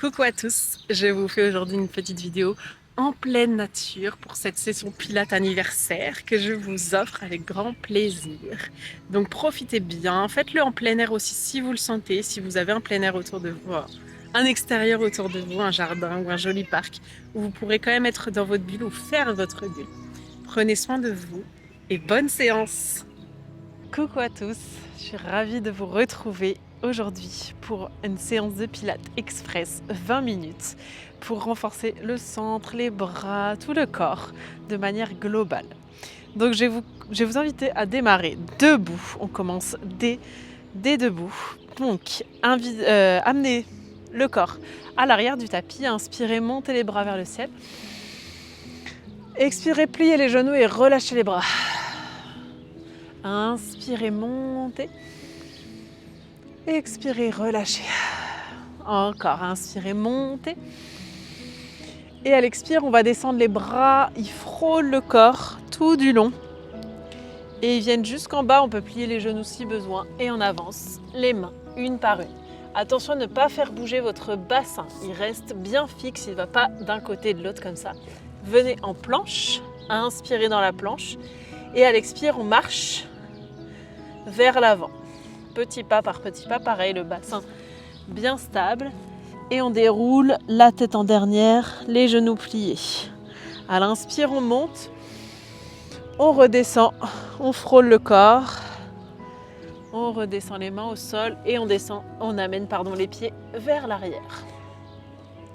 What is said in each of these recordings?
Coucou à tous, je vous fais aujourd'hui une petite vidéo en pleine nature pour cette session Pilates anniversaire que je vous offre avec grand plaisir. Donc profitez bien, faites-le en plein air aussi si vous le sentez, si vous avez un plein air autour de vous, un extérieur autour de vous, un jardin ou un joli parc où vous pourrez quand même être dans votre bulle ou faire votre bulle. Prenez soin de vous et bonne séance! Coucou à tous, je suis ravie de vous retrouver aujourd'hui pour une séance de Pilates Express 20 minutes pour renforcer le centre, les bras, tout le corps de manière globale. Donc je vais vous inviter à démarrer debout, on commence dès debout. Donc amenez le corps à l'arrière du tapis, inspirez, montez les bras vers le ciel. Expirez, pliez les genoux et relâchez les bras. Inspirez, montez. Expirez, relâchez. Encore, inspirez, montez. Et à l'expire, on va descendre les bras. Ils frôlent le corps tout du long. Et ils viennent jusqu'en bas. On peut plier les genoux si besoin. Et on avance les mains, une par une. Attention à ne pas faire bouger votre bassin. Il reste bien fixe. Il ne va pas d'un côté et de l'autre comme ça. Venez en planche. Inspirez dans la planche. Et à l'expire, on marche vers l'avant. Petit pas par petit pas, pareil, le bassin bien stable. Et on déroule la tête en dernière, les genoux pliés. À l'inspire, on monte. On redescend, on frôle le corps. On redescend les mains au sol et on amène les pieds vers l'arrière.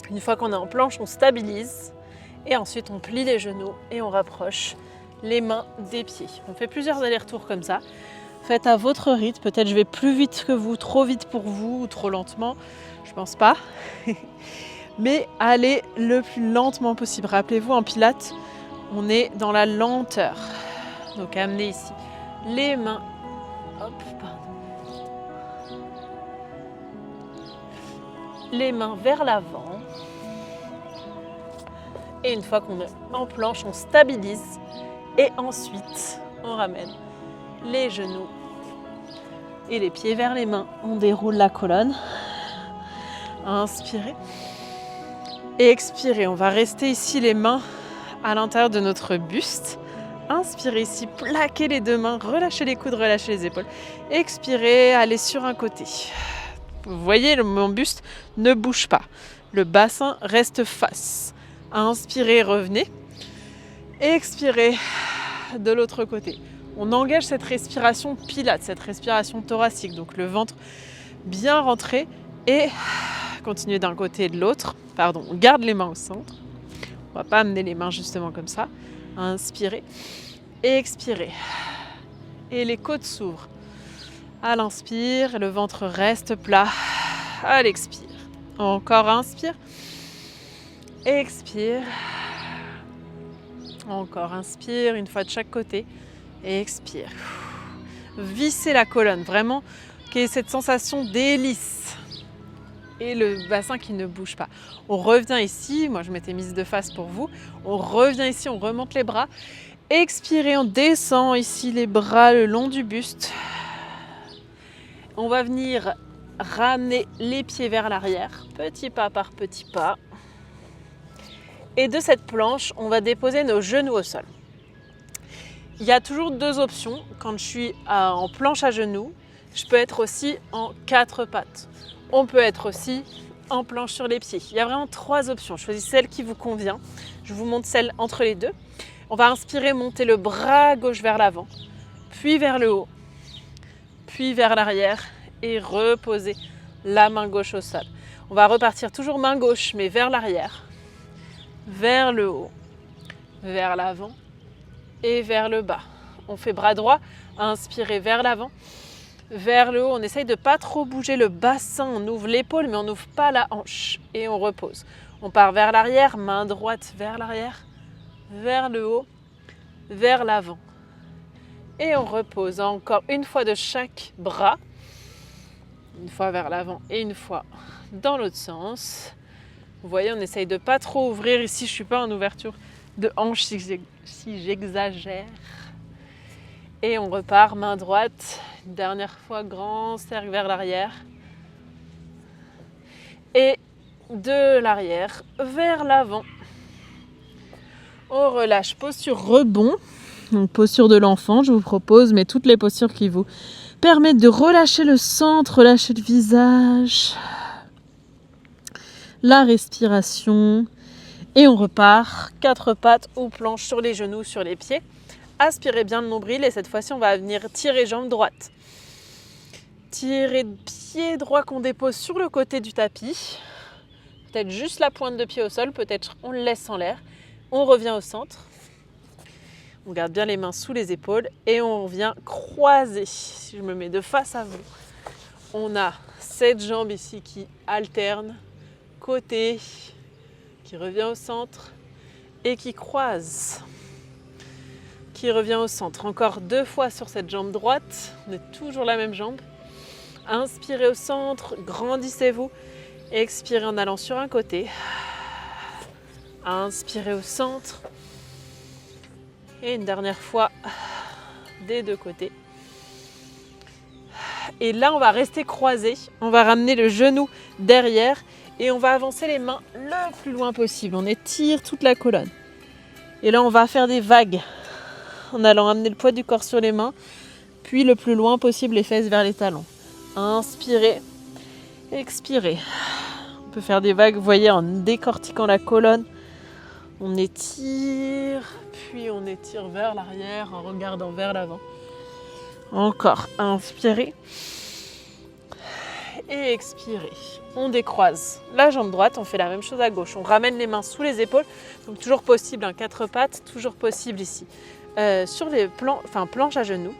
Une fois qu'on est en planche, on stabilise. Et ensuite, on plie les genoux et on rapproche les mains des pieds. On fait plusieurs allers-retours comme ça. Faites à votre rythme. Peut-être je vais plus vite que vous, trop vite pour vous ou trop lentement. Je pense pas. Mais allez le plus lentement possible. Rappelez-vous, en pilates, on est dans la lenteur. Donc amenez ici les mains. Hop, pardon. Les mains vers l'avant. Et une fois qu'on est en planche, on stabilise. Et ensuite, on ramène les genoux et les pieds vers les mains. On déroule la colonne. Inspirez. Et expirez. On va rester ici les mains à l'intérieur de notre buste. Inspirez ici, plaquez les deux mains, relâchez les coudes, relâchez les épaules. Expirez, allez sur un côté. Vous voyez, mon buste ne bouge pas. Le bassin reste face. Inspirez, revenez. Expirez de l'autre côté. On engage cette respiration pilates, cette respiration thoracique. Donc le ventre bien rentré et continuez d'un côté et de l'autre. Pardon, on garde les mains au centre. On ne va pas amener les mains justement comme ça. Inspirez et expirez. Et les côtes s'ouvrent. À l'inspire, le ventre reste plat. À l'expire. Encore inspire. Expire. Encore inspire, une fois de chaque côté. Et expire. Vissez la colonne, vraiment qu'il y ait cette sensation d'hélice. Et le bassin qui ne bouge pas. On revient ici, moi je m'étais mise de face pour vous. On revient ici, on remonte les bras. Expirez, on descend ici les bras le long du buste. On va venir ramener les pieds vers l'arrière, petit pas par petit pas. Et de cette planche, on va déposer nos genoux au sol. Il y a toujours deux options. Quand je suis en planche à genoux, je peux être aussi en quatre pattes. On peut être aussi en planche sur les pieds. Il y a vraiment trois options. Choisissez celle qui vous convient. Je vous montre celle entre les deux. On va inspirer, monter le bras gauche vers l'avant, puis vers le haut, puis vers l'arrière et reposer la main gauche au sol. On va repartir toujours main gauche, mais vers l'arrière, vers le haut, vers l'avant et vers le bas. On fait bras droit, inspirez vers l'avant, vers le haut. On essaye de ne pas trop bouger le bassin. On ouvre l'épaule, mais on n'ouvre pas la hanche. Et on repose. On part vers l'arrière, main droite vers l'arrière, vers le haut, vers l'avant. Et on repose encore une fois de chaque bras. Une fois vers l'avant et une fois dans l'autre sens. Vous voyez, on essaye de ne pas trop ouvrir. Ici, je ne suis pas en ouverture de hanche si j'exagère. Et on repart, main droite. Une dernière fois, grand cercle vers l'arrière. Et de l'arrière vers l'avant. On relâche, posture rebond. Donc posture de l'enfant, je vous propose, mais toutes les postures qui vous permettent de relâcher le centre, relâcher le visage, la respiration. Et on repart, 4 pattes ou planche sur les genoux, sur les pieds. Aspirez bien le nombril et cette fois-ci, on va venir tirer jambe droite. Tirer pied droit qu'on dépose sur le côté du tapis. Peut-être juste la pointe de pied au sol, peut-être on le laisse en l'air. On revient au centre. On garde bien les mains sous les épaules et on vient croiser. Si je me mets de face à vous, on a cette jambe ici qui alterne, côté, qui revient au centre et qui croise, qui revient au centre. Encore 2 fois sur cette jambe droite, on est toujours la même jambe. Inspirez au centre, grandissez-vous. Expirez en allant sur un côté. Inspirez au centre. Et une dernière fois, des 2 côtés. Et là, on va rester croisé. On va ramener le genou derrière. Et on va avancer les mains le plus loin possible. On étire toute la colonne. Et là, on va faire des vagues en allant amener le poids du corps sur les mains, puis le plus loin possible les fesses vers les talons. Inspirez, expirez. On peut faire des vagues, vous voyez, en décortiquant la colonne. On étire, puis on étire vers l'arrière en regardant vers l'avant. Encore, inspirez et expirez. On décroise la jambe droite, on fait la même chose à gauche. On ramène les mains sous les épaules, donc toujours possible, 4 pattes, toujours possible ici. Sur les planche à genoux.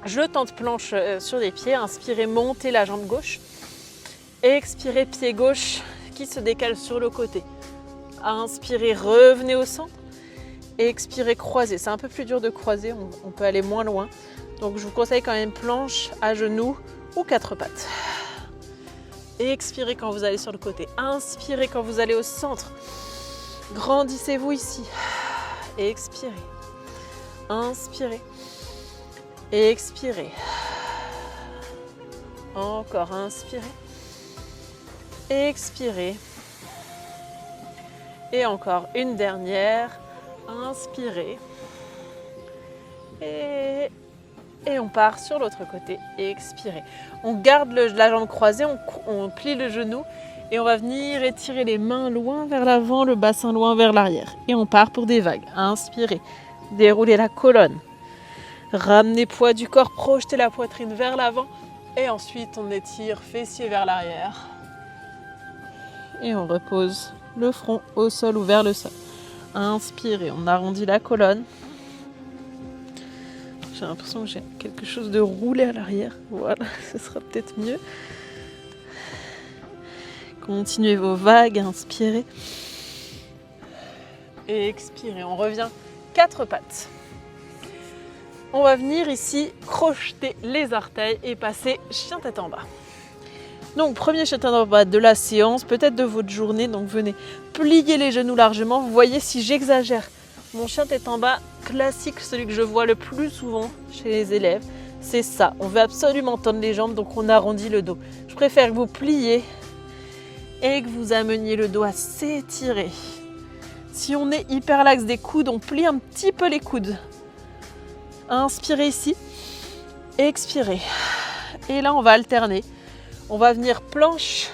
Je tente planche sur les pieds, inspirez, montez la jambe gauche. Expirez, pied gauche qui se décale sur le côté. Inspirez, revenez au centre. Expirez, croisez. C'est un peu plus dur de croiser, on peut aller moins loin. Donc je vous conseille quand même planche à genoux ou 4 pattes. Et expirez quand vous allez sur le côté. Inspirez quand vous allez au centre. Grandissez-vous ici. Et expirez. Inspirez. Et expirez. Encore, inspirez. Expirez. Et encore une dernière. Inspirez. Et on part sur l'autre côté et expirez. On garde la jambe croisée, on plie le genou et on va venir étirer les mains loin vers l'avant, le bassin loin vers l'arrière. Et on part pour des vagues. Inspirez, déroulez la colonne. Ramenez poids du corps, projetez la poitrine vers l'avant. Et ensuite on étire fessier vers l'arrière. Et on repose le front au sol ou vers le sol. Inspirez, on arrondit la colonne. J'ai l'impression que j'ai quelque chose de roulé à l'arrière. Voilà, ce sera peut-être mieux. Continuez vos vagues, inspirez. Et expirez. On revient 4 pattes. On va venir ici crocheter les orteils et passer chien tête en bas. Donc premier chien tête en bas de la séance, peut-être de votre journée. Donc venez plier les genoux largement. Vous voyez si j'exagère. Mon chien tête en bas classique, celui que je vois le plus souvent chez les élèves, c'est ça. On veut absolument tendre les jambes, donc on arrondit le dos. Je préfère que vous pliez et que vous ameniez le dos à s'étirer. Si on est hyper laxe des coudes, on plie un petit peu les coudes. Inspirez ici, expirez. Et là, on va alterner. On va venir planche,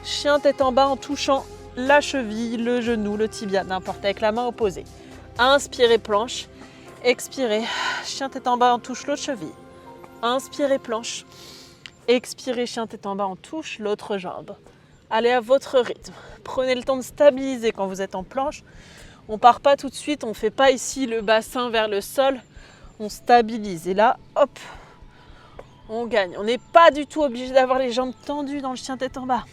chien tête en bas en touchant la cheville, le genou, le tibia, n'importe, avec la main opposée. Inspirez, planche. Expirez, chien tête en bas, on touche l'autre cheville. Inspirez, planche. Expirez, chien tête en bas, on touche l'autre jambe. Allez à votre rythme. Prenez le temps de stabiliser quand vous êtes en planche. On ne part pas tout de suite, on ne fait pas ici le bassin vers le sol. On stabilise et là, hop, on gagne. On n'est pas du tout obligé d'avoir les jambes tendues dans le chien tête en bas.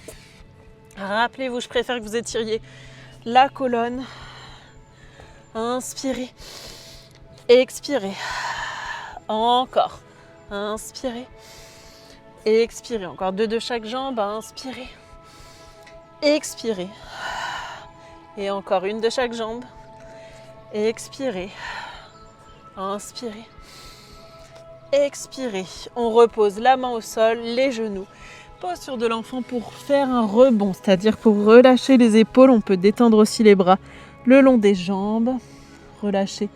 Rappelez-vous, je préfère que vous étiriez la colonne. Inspirez. Expirez. Encore. Inspirez. Expirez. Encore 2 de chaque jambe. Inspirez. Expirez. Et encore 1 de chaque jambe. Expirez. Inspirez. Expirez. On repose la main au sol, les genoux. Posture de l'enfant pour faire un rebond, c'est-à-dire pour relâcher les épaules. On peut détendre aussi les bras le long des jambes. Relâcher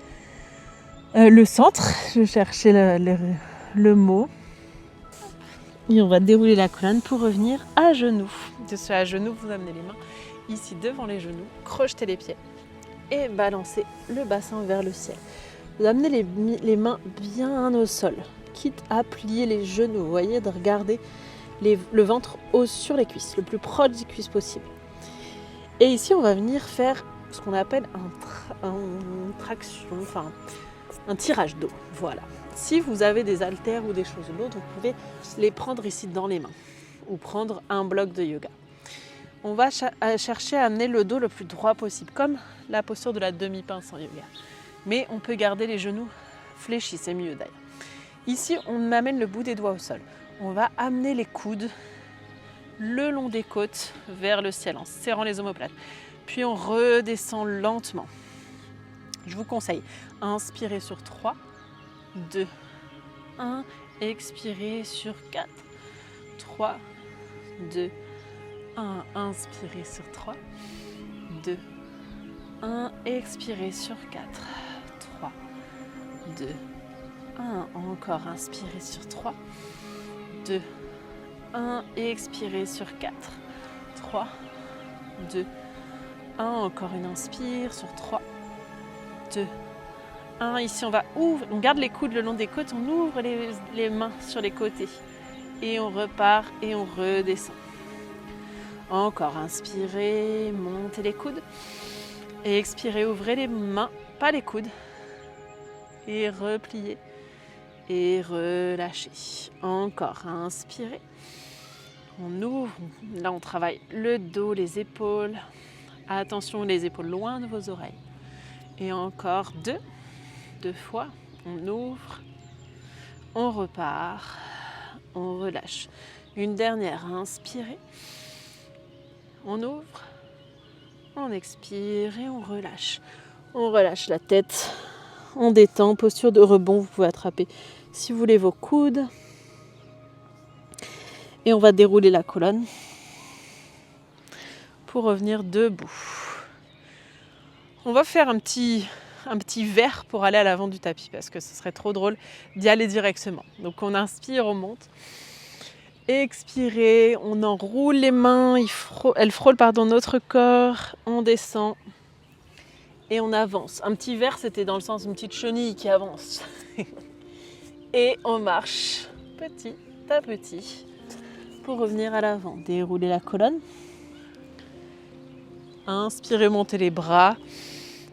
le centre. Je cherchais le mot. Et on va dérouler la colonne pour revenir à genoux. De ce à genoux, vous amenez les mains ici devant les genoux, crochetez les pieds et balancez le bassin vers le ciel. Vous amenez les mains bien au sol, quitte à plier les genoux. Vous voyez, de regarder le ventre sur les cuisses, le plus proche des cuisses possible. Et ici, on va venir faire ce qu'on appelle un tirage d'eau. Voilà. Si vous avez des haltères ou des choses lourdes, vous pouvez les prendre ici dans les mains ou prendre un bloc de yoga. On va chercher à amener le dos le plus droit possible, comme la posture de la demi-pince en yoga. Mais on peut garder les genoux fléchis, c'est mieux d'ailleurs. Ici, on amène le bout des doigts au sol. On va amener les coudes le long des côtes vers le ciel en serrant les omoplates. Puis on redescend lentement. Je vous conseille, inspirez sur 3, 2, 1, expirez sur 4, 3, 2, 1, inspirez sur 3, 2, 1, expirez sur 4, 3, 2, 1, encore inspirez sur 3, 2, 1, expirez sur 4, 3, 2, 1, encore une inspire sur 3, 2, 1. Ici on va ouvrir, on garde les coudes le long des côtes, on ouvre les mains sur les côtés et on repart et on redescend. Encore, inspirez, montez les coudes. Et expirez, ouvrez les mains, pas les coudes. Et repliez. Et relâchez. Encore, inspirez. On ouvre. Là, on travaille le dos, les épaules. Attention, les épaules loin de vos oreilles. Et encore 2 fois. On ouvre. On repart. On relâche. Une dernière, inspirez. On ouvre, on expire et on relâche. On relâche la tête, on détend, posture de rebond, vous pouvez attraper si vous voulez vos coudes. Et on va dérouler la colonne pour revenir debout. On va faire un petit verre pour aller à l'avant du tapis parce que ce serait trop drôle d'y aller directement. Donc on inspire, on monte. Expirez, on enroule les mains, elles frôlent notre corps, on descend et on avance. Un petit verre, c'était dans le sens d'une petite chenille qui avance. Et on marche petit à petit pour revenir à l'avant. Déroulez la colonne. Inspirez, montez les bras.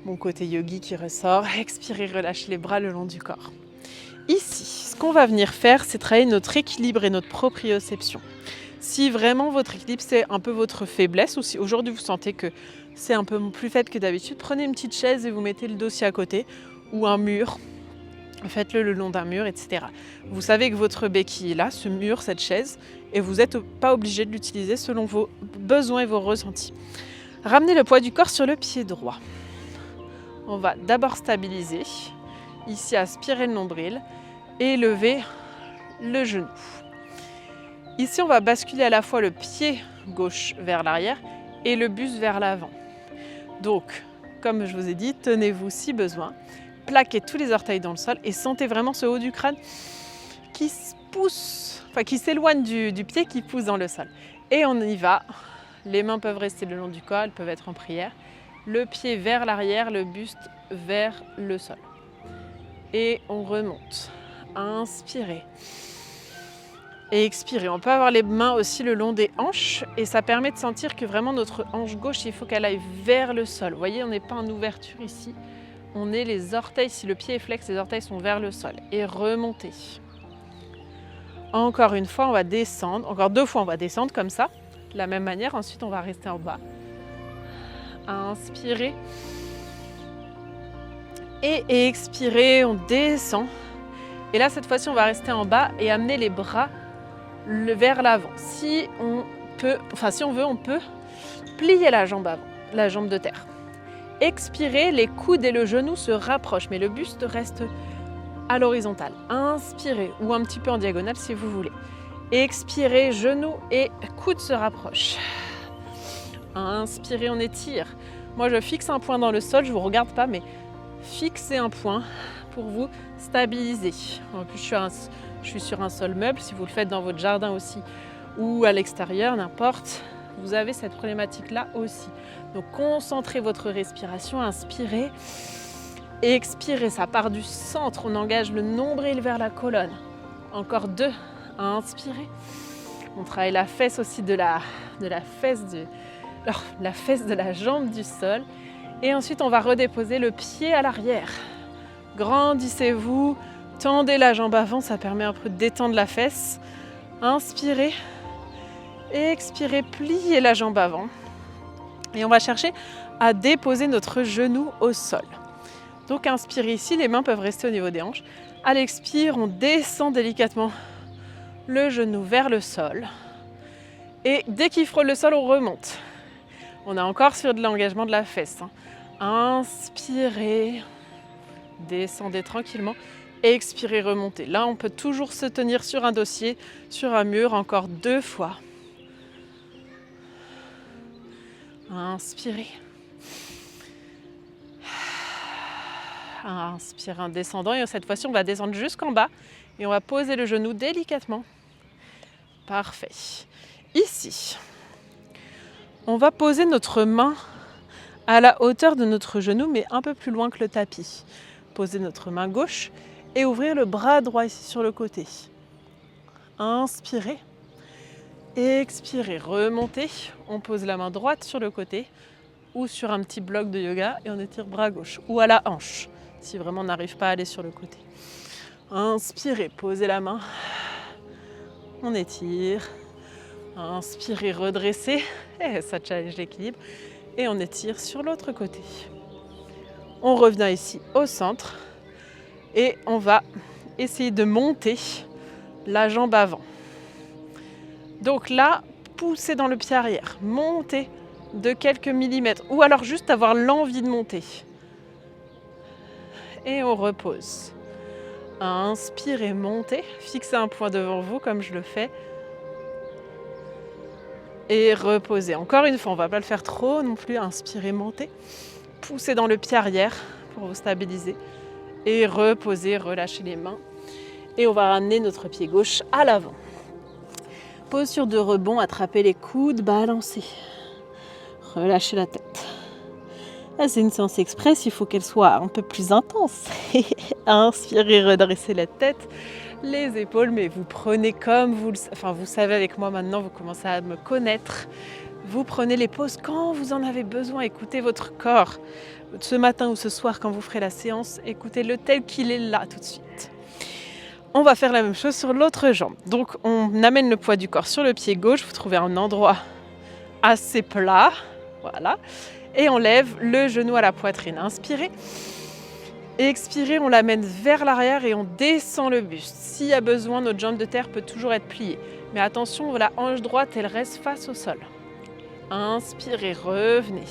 Mon côté yogi qui ressort. Expirez, relâchez les bras le long du corps. Ici, ce qu'on va venir faire, c'est travailler notre équilibre et notre proprioception. Si vraiment votre équilibre, c'est un peu votre faiblesse, ou si aujourd'hui vous sentez que c'est un peu plus faible que d'habitude, prenez une petite chaise et vous mettez le dossier à côté, ou un mur, faites-le le long d'un mur, etc. Vous savez que votre béquille est là, ce mur, cette chaise, et vous n'êtes pas obligé de l'utiliser selon vos besoins et vos ressentis. Ramenez le poids du corps sur le pied droit. On va d'abord stabiliser. Ici, aspirez le nombril et levez le genou. Ici, on va basculer à la fois le pied gauche vers l'arrière et le buste vers l'avant. Donc, comme je vous ai dit, tenez-vous si besoin. Plaquez tous les orteils dans le sol et sentez vraiment ce haut du crâne qui qui s'éloigne du pied qui pousse dans le sol. Et on y va. Les mains peuvent rester le long du corps, elles peuvent être en prière. Le pied vers l'arrière, le buste vers le sol. Et on remonte. Inspirez. Et expirez. On peut avoir les mains aussi le long des hanches et ça permet de sentir que vraiment notre hanche gauche, il faut qu'elle aille vers le sol. Vous voyez, on n'est pas en ouverture ici. On est les orteils, si le pied est flex, les orteils sont vers le sol. Et remontez. Encore une fois, on va descendre. Encore 2 fois, on va descendre comme ça. De la même manière. Ensuite, on va rester en bas. Inspirez. Et expirez, on descend. Et là, cette fois-ci, on va rester en bas et amener les bras vers l'avant. Si on veut, on peut plier la jambe avant, la jambe de terre. Expirez, les coudes et le genou se rapprochent, mais le buste reste à l'horizontale. Inspirez, ou un petit peu en diagonale si vous voulez. Expirez, genoux et coudes se rapprochent. Inspirez, on étire. Moi, je fixe un point dans le sol, je ne vous regarde pas, mais fixez un point pour vous stabiliser. En plus, je suis sur un sol meuble, si vous le faites dans votre jardin aussi ou à l'extérieur, n'importe, vous avez cette problématique-là aussi. Donc, concentrez votre respiration, inspirez, expirez, ça part du centre, on engage le nombril vers la colonne. Encore 2, inspirez. On travaille la fesse aussi la fesse de la jambe du sol. Et ensuite, on va redéposer le pied à l'arrière. Grandissez-vous, tendez la jambe avant, ça permet un peu de détendre la fesse. Inspirez, expirez, pliez la jambe avant. Et on va chercher à déposer notre genou au sol. Donc inspirez ici, les mains peuvent rester au niveau des hanches. À l'expire, on descend délicatement le genou vers le sol. Et dès qu'il frôle le sol, on remonte. On est encore sur de l'engagement de la fesse. Inspirez, descendez tranquillement. Expirez, remontez. Là, on peut toujours se tenir sur un dossier, sur un mur, encore 2 fois. Inspirez. Inspirez en descendant et cette fois-ci, on va descendre jusqu'en bas et on va poser le genou délicatement. Parfait. Ici, on va poser notre main à la hauteur de notre genou, mais un peu plus loin que le tapis. Poser notre main gauche et ouvrir le bras droit ici sur le côté. Inspirez. Expirez, remontez. On pose la main droite sur le côté ou sur un petit bloc de yoga et on étire bras gauche ou à la hanche si vraiment on n'arrive pas à aller sur le côté. Inspirez, posez la main. On étire. Inspirez, redressez. Et ça challenge l'équilibre. Et on étire sur l'autre côté. On revient ici au centre. Et on va essayer de monter la jambe avant. Donc là, poussez dans le pied arrière. Montez de quelques millimètres. Ou alors juste avoir l'envie de monter. Et on repose. Inspirez, montez. Fixez un point devant vous comme je le fais. Et reposez. Encore une fois, on ne va pas le faire trop non plus. Inspirez, montez. Poussez dans le pied arrière pour vous stabiliser. Et reposez, relâchez les mains. Et on va ramener notre pied gauche à l'avant. Posture de rebond, attrapez les coudes, balancez. Relâchez la tête. Là, c'est une séance express, il faut qu'elle soit un peu plus intense. Inspirez, redressez la tête, les épaules, mais vous prenez comme vous savez avec moi maintenant, vous commencez à me connaître. Vous prenez les pauses quand vous en avez besoin, écoutez votre corps. Ce matin ou ce soir, quand vous ferez la séance, écoutez-le tel qu'il est là tout de suite. On va faire la même chose sur l'autre jambe. Donc, on amène le poids du corps sur le pied gauche. Vous trouvez un endroit assez plat. Voilà. Et on lève le genou à la poitrine. Inspirez. Expirez, on l'amène vers l'arrière et on descend le buste. S'il y a besoin, notre jambe de terre peut toujours être pliée. Mais attention, la hanche droite, elle reste face au sol. Inspirez, revenez.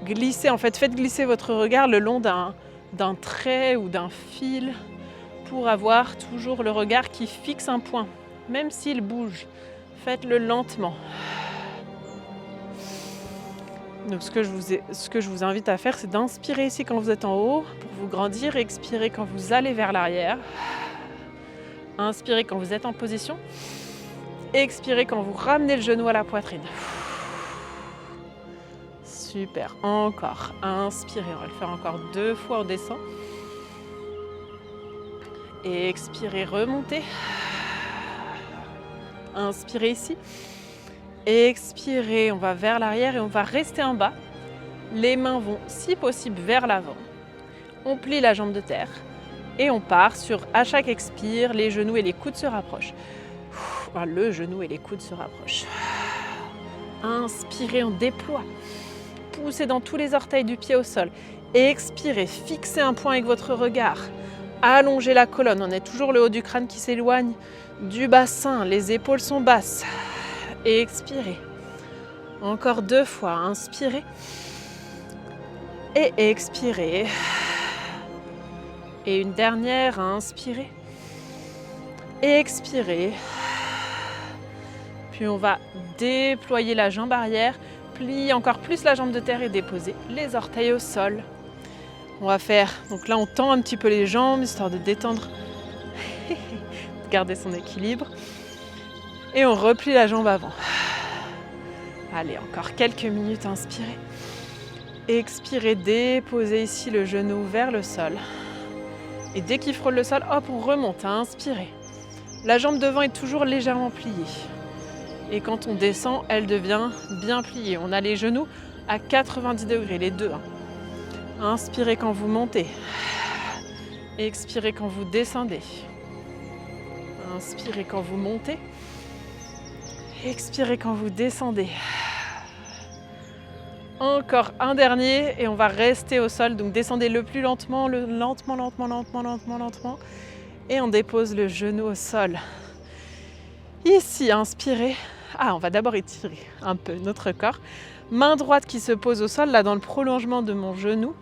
Glissez, faites glisser votre regard le long d'un trait ou d'un fil pour avoir toujours le regard qui fixe un point, même s'il bouge. Faites-le lentement. Donc ce que je vous invite à faire, c'est d'inspirer ici quand vous êtes en haut pour vous grandir, expirer quand vous allez vers l'arrière. Inspirez quand vous êtes en position. Expirez quand vous ramenez le genou à la poitrine. Super, encore. Inspirez, on va le faire encore 2 fois, on descend. Et expirez, remontez. Inspirez ici. Expirez, on va vers l'arrière et on va rester en bas. Les mains vont, si possible, vers l'avant. On plie la jambe de terre et on part sur, à chaque expire, les genoux et les coudes se rapprochent. Le genou et les coudes se rapprochent. Inspirez, on déploie. Poussez dans tous les orteils du pied au sol. Expirez, fixez un point avec votre regard. Allongez la colonne, on est toujours le haut du crâne qui s'éloigne du bassin, les épaules sont basses. Et expirez. Encore 2 fois, inspirez. Et expirez. Et une dernière, inspirez. Et expirez. Puis on va déployer la jambe arrière, plier encore plus la jambe de terre et déposer les orteils au sol. On va faire, donc là on tend un petit peu les jambes, histoire de détendre, de garder son équilibre. Et on replie la jambe avant. Allez, encore quelques minutes, inspirez. Expirez, déposez ici le genou vers le sol. Et dès qu'il frôle le sol, hop, on remonte, inspirez. La jambe devant est toujours légèrement pliée. Et quand on descend, elle devient bien pliée. On a les genoux à 90 degrés, les deux. Inspirez quand vous montez. Expirez quand vous descendez. Inspirez quand vous montez. Expirez quand vous descendez. Encore un dernier et on va rester au sol. Donc descendez le plus lentement, lentement. Et on dépose le genou au sol. Ici, inspirez. On va d'abord étirer un peu notre corps. Main droite qui se pose au sol, là dans le prolongement de mon genou.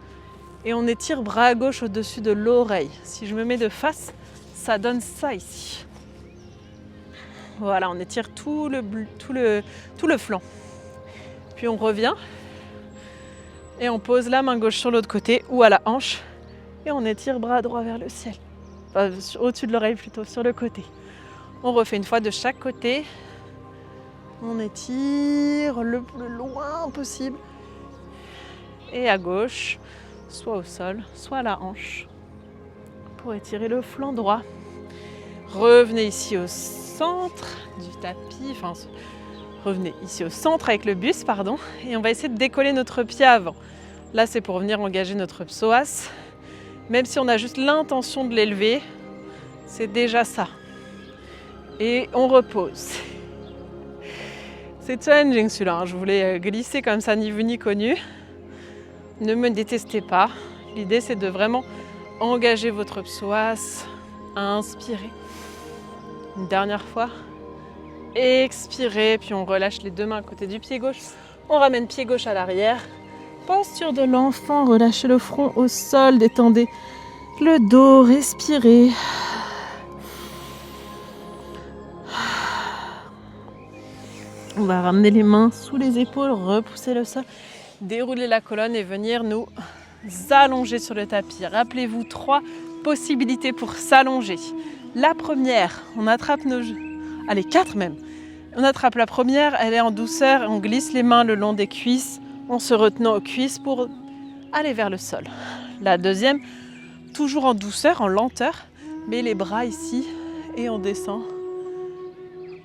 Et on étire bras gauche au-dessus de l'oreille. Si je me mets de face, ça donne ça ici. Voilà, on étire tout le flanc. Puis on revient. Et on pose la main gauche sur l'autre côté ou à la hanche. Et on étire bras droit vers le ciel. Enfin, au-dessus de l'oreille plutôt, sur le côté. On refait une fois de chaque côté. On étire le plus loin possible. Et à gauche, soit au sol, soit à la hanche. Pour étirer le flanc droit. Revenez ici au centre du tapis. Revenez ici au centre avec le buste, et on va essayer de décoller notre pied avant. Là, c'est pour venir engager notre psoas. Même si on a juste l'intention de l'élever, c'est déjà ça. Et on repose. C'est challenging celui-là, je voulais glisser comme ça, ni vu ni connu. Ne me détestez pas. L'idée, c'est de vraiment engager votre psoas. Inspirez. Une dernière fois. Expirez, puis on relâche les deux mains à côté du pied gauche. On ramène pied gauche à l'arrière. Posture de l'enfant, relâchez le front au sol, détendez le dos, respirez. On va ramener les mains sous les épaules, repousser le sol, dérouler la colonne et venir nous allonger sur le tapis. Rappelez-vous 3 possibilités pour s'allonger. La première, on attrape nos genoux. Allez, 4 même. On attrape la première, elle est en douceur, on glisse les mains le long des cuisses, en se retenant aux cuisses pour aller vers le sol. La deuxième, toujours en douceur, en lenteur, mais les bras ici et on descend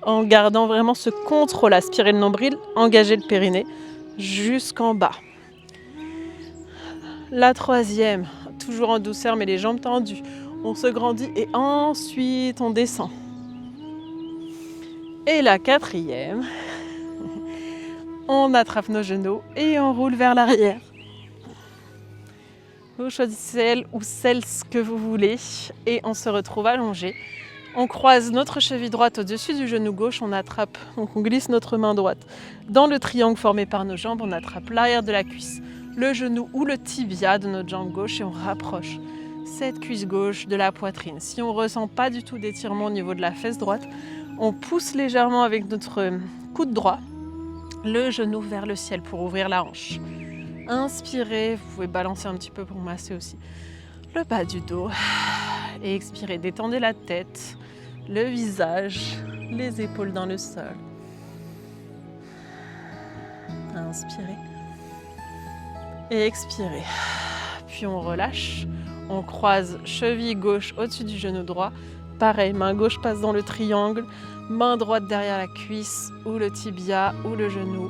en gardant vraiment ce contrôle, aspirer le nombril, engager le périnée jusqu'en bas. La troisième, toujours en douceur mais les jambes tendues, on se grandit et ensuite on descend. Et la quatrième, on attrape nos genoux et on roule vers l'arrière. Vous choisissez celle ou celle que vous voulez et on se retrouve allongé. On croise notre cheville droite au-dessus du genou gauche, on attrape, donc on glisse notre main droite dans le triangle formé par nos jambes, on attrape l'arrière de la cuisse, le genou ou le tibia de notre jambe gauche et on rapproche cette cuisse gauche de la poitrine. Si on ne ressent pas du tout d'étirement au niveau de la fesse droite, on pousse légèrement avec notre coude droit le genou vers le ciel pour ouvrir la hanche. Inspirez, vous pouvez balancer un petit peu pour masser aussi le bas du dos. Et expirez, détendez la tête, le visage, les épaules dans le sol. Inspirez. Et expirez. Puis on relâche. On croise cheville gauche au-dessus du genou droit. Pareil, main gauche passe dans le triangle, main droite derrière la cuisse ou le tibia ou le genou.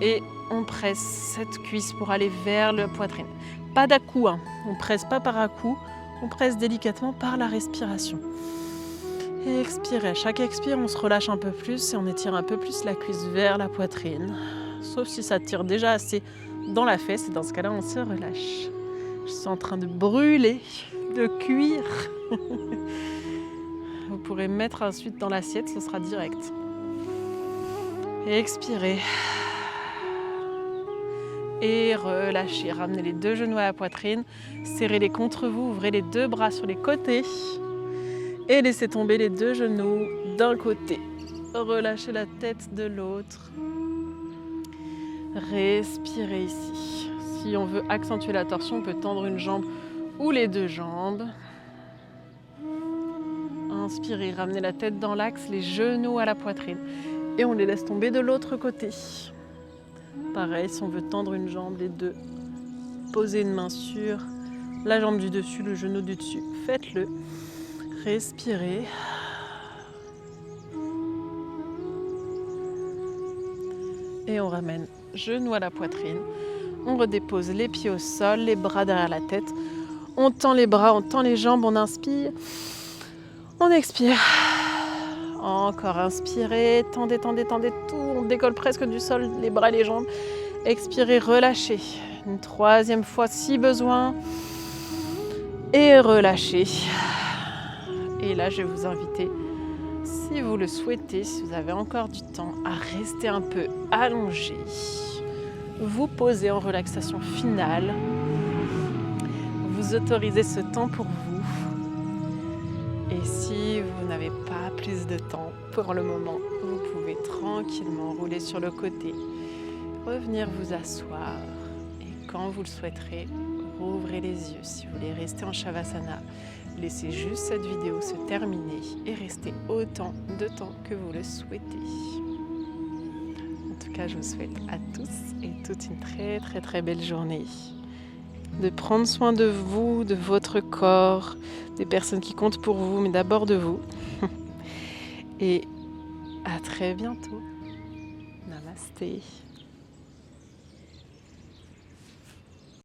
Et on presse cette cuisse pour aller vers la poitrine. Pas d'à-coup, on ne presse pas par à-coup, on presse délicatement par la respiration. Et expirez, à chaque expire, on se relâche un peu plus et on étire un peu plus la cuisse vers la poitrine. Sauf si ça tire déjà assez dans la fesse et dans ce cas-là, on se relâche. Je suis en train de brûler, de cuire. Vous pourrez mettre ensuite dans l'assiette, ce sera direct. Et expirez. Et relâchez. Ramenez les deux genoux à la poitrine. Serrez-les contre vous. Ouvrez les deux bras sur les côtés. Et laissez tomber les deux genoux d'un côté relâchez la tête de l'autre. Respirez ici. Si on veut accentuer la torsion, on peut tendre une jambe ou les deux jambes. Inspirez, ramenez la tête dans l'axe, les genoux à la poitrine. Et on les laisse tomber de l'autre côté. Pareil, si on veut tendre une jambe, les deux. Posez une main sur la jambe du dessus, le genou du dessus. Faites-le. Respirez. Et on ramène genou à la poitrine. On redépose les pieds au sol, les bras derrière la tête. On tend les bras, on tend les jambes, on inspire. On expire. Encore inspirez, tendez, tendez, tendez tout. On décolle presque du sol, les bras et les jambes. Expirez, relâchez. Une troisième fois si besoin. Et relâchez. Et là, je vais vous inviter, si vous le souhaitez, si vous avez encore du temps, à rester un peu allongé. Vous posez en relaxation finale. Vous autorisez ce temps pour vous. Et si vous n'avez pas plus de temps pour le moment, vous pouvez tranquillement rouler sur le côté, revenir vous asseoir et quand vous le souhaiterez, rouvrez les yeux. Si vous voulez rester en Shavasana, laissez juste cette vidéo se terminer et restez autant de temps que vous le souhaitez. En tout cas, je vous souhaite à tous et toutes une très très très belle journée. De prendre soin de vous, de votre corps, des personnes qui comptent pour vous, mais d'abord de vous. Et à très bientôt. Namasté.